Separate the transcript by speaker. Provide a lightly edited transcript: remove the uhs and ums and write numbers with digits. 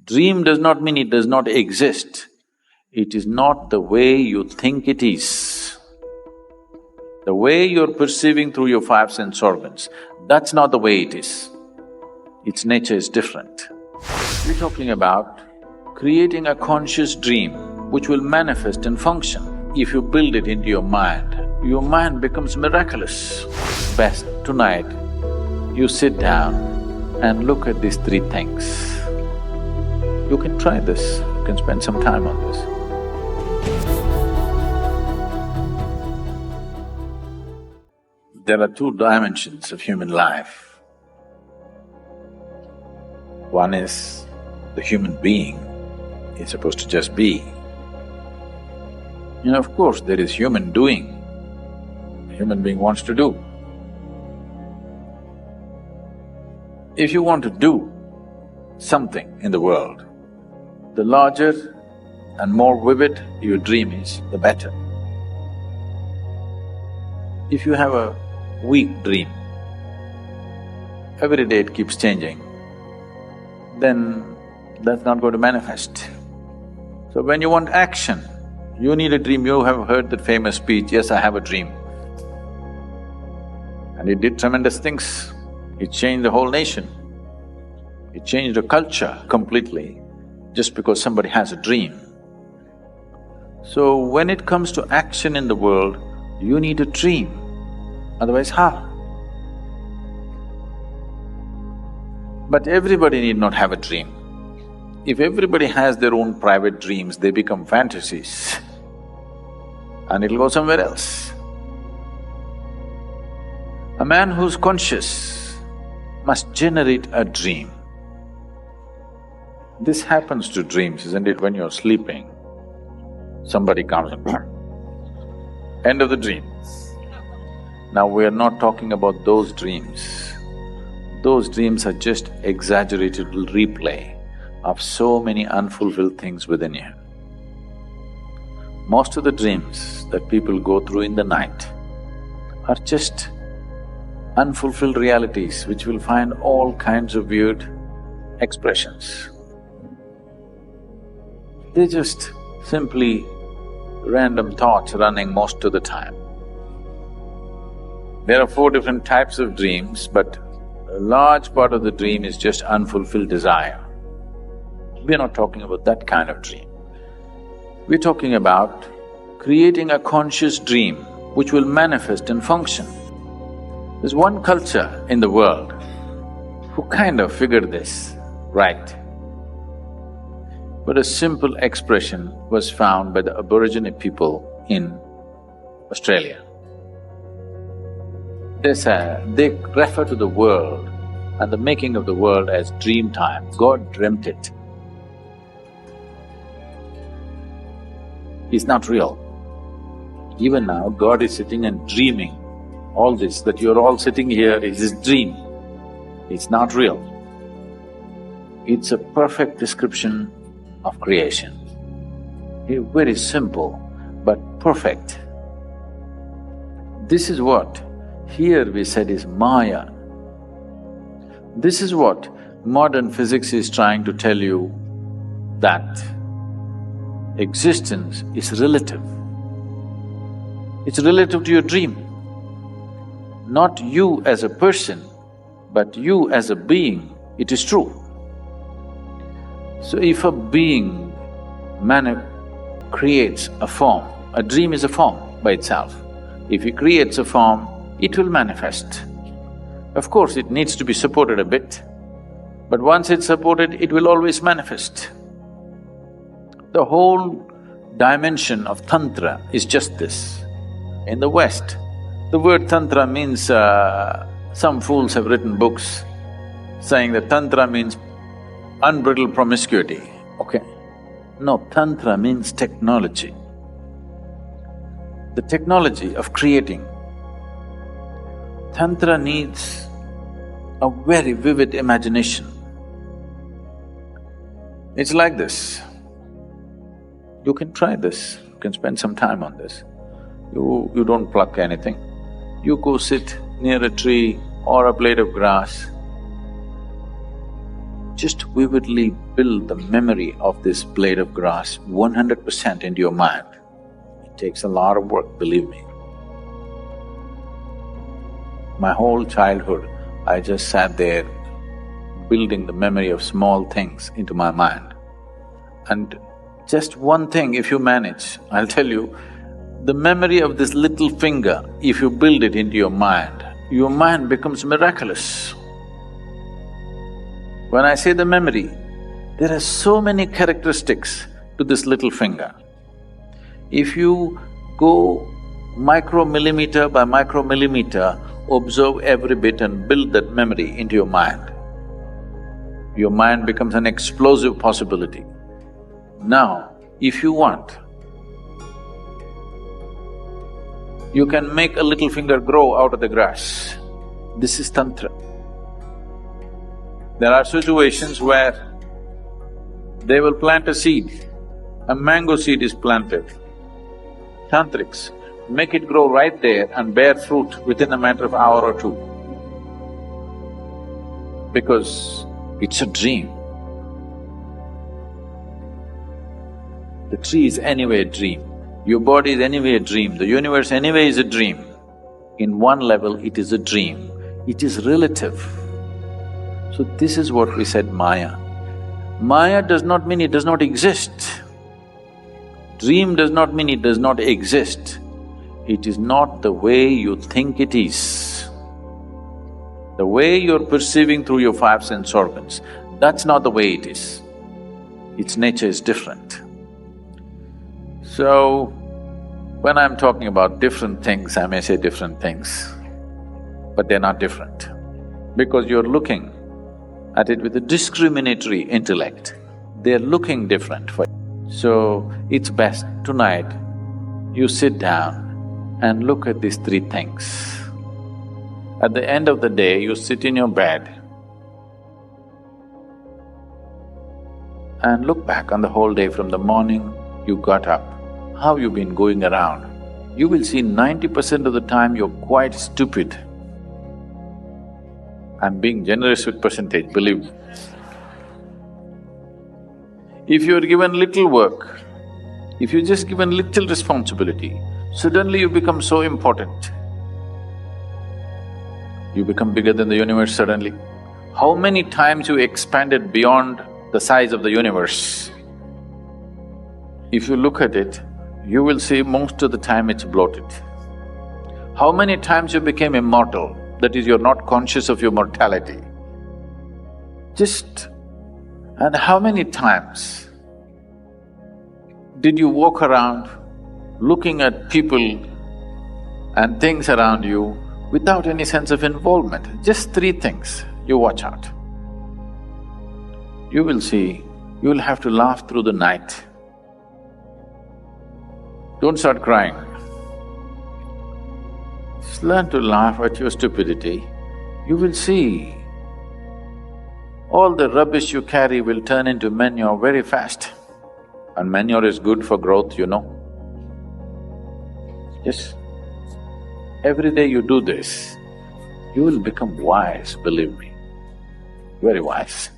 Speaker 1: Dream does not mean it does not exist. It is not the way you think it is. The way you're perceiving through your five sense organs, that's not the way it is. Its nature is different. We're talking about creating a conscious dream which will manifest and function. If you build it into your mind becomes miraculous. Best tonight, you sit down and look at these three things. You can try this, you can spend some time on this. There are two dimensions of human life. One is the human being is supposed to just be. And of course, there is human doing. The human being wants to do. If you want to do something in the world, the larger and more vivid your dream is, the better. If you have a weak dream, every day it keeps changing, then that's not going to manifest. So when you want action, you need a dream. You have heard that famous speech, "Yes, I have a dream." And it did tremendous things. It changed the whole nation. It changed the culture completely just because somebody has a dream. So when it comes to action in the world, you need a dream, otherwise how? But everybody need not have a dream. If everybody has their own private dreams, they become fantasies and it'll go somewhere else. A man who's conscious must generate a dream. This happens to dreams, isn't it? When you're sleeping, somebody comes and end of the dream. Now we are not talking about those dreams. Those dreams are just exaggerated replay of so many unfulfilled things within you. Most of the dreams that people go through in the night are just unfulfilled realities which will find all kinds of weird expressions. They're just simply random thoughts running most of the time. There are four different types of dreams, but a large part of the dream is just unfulfilled desire. We're not talking about that kind of dream. We're talking about creating a conscious dream which will manifest and function. There's one culture in the world who kind of figured this right. But a simple expression was found by the Aborigine people in Australia. They refer to the world and the making of the world as dream time. God dreamt it. It's not real. Even now, God is sitting and dreaming all this, that you're all sitting here is His dream. It's not real. It's a perfect description of creation. Very simple, but perfect. This is what here we said is Maya. This is what modern physics is trying to tell you, that existence is relative. It's relative to your dream. Not you as a person, but you as a being, it is true. So if a being creates a form, a dream is a form by itself. If he creates a form, it will manifest. Of course, it needs to be supported a bit, but once it's supported, it will always manifest. The whole dimension of Tantra is just this. In the West, the word Tantra means… some fools have written books saying that Tantra means unbridled promiscuity, okay? No, Tantra means technology. The technology of creating. Tantra needs a very vivid imagination. It's like this. You can try this, you can spend some time on this. You don't pluck anything. You go sit near a tree or a blade of grass just vividly build the memory of this blade of grass 100% into your mind. It takes a lot of work, believe me. My whole childhood, I just sat there building the memory of small things into my mind. And just one thing, if you manage, I'll tell you, the memory of this little finger, if you build it into your mind becomes miraculous. When I say the memory, there are so many characteristics to this little finger. If you go micromillimeter by micromillimeter, observe every bit and build that memory into your mind becomes an explosive possibility. Now, if you want, you can make a little finger grow out of the grass. This is tantra. There are situations where they will plant a seed, a mango seed is planted. Tantrics make it grow right there and bear fruit within a matter of hour or two. Because it's a dream. The tree is anyway a dream, your body is anyway a dream, the universe anyway is a dream. In one level, it is a dream, it is relative. So this is what we said Maya. Maya does not mean it does not exist. Dream does not mean it does not exist. It is not the way you think it is. The way you're perceiving through your five sense organs, that's not the way it is. Its nature is different. So, when I'm talking about different things, I may say different things, but they're not different. Because you're looking at it with a discriminatory intellect, they're looking different for you. So, it's best tonight you sit down and look at these three things. At the end of the day, you sit in your bed and look back on the whole day from the morning you got up, how you've been going around. You will see 90% of the time you're quite stupid. I'm being generous with percentage, believe me. If you're given little work, if you're just given little responsibility, suddenly you become so important. You become bigger than the universe suddenly. How many times you expanded beyond the size of the universe? If you look at it, you will see most of the time it's bloated. How many times you became immortal, that is, you're not conscious of your mortality? And how many times did you walk around looking at people and things around you without any sense of involvement? Just three things, you watch out. You will see, you will have to laugh through the night. Don't start crying. Just learn to laugh at your stupidity. You will see all the rubbish you carry will turn into manure very fast. And manure is good for growth, you know. Yes. Every day you do this, you will become wise, believe me, very wise.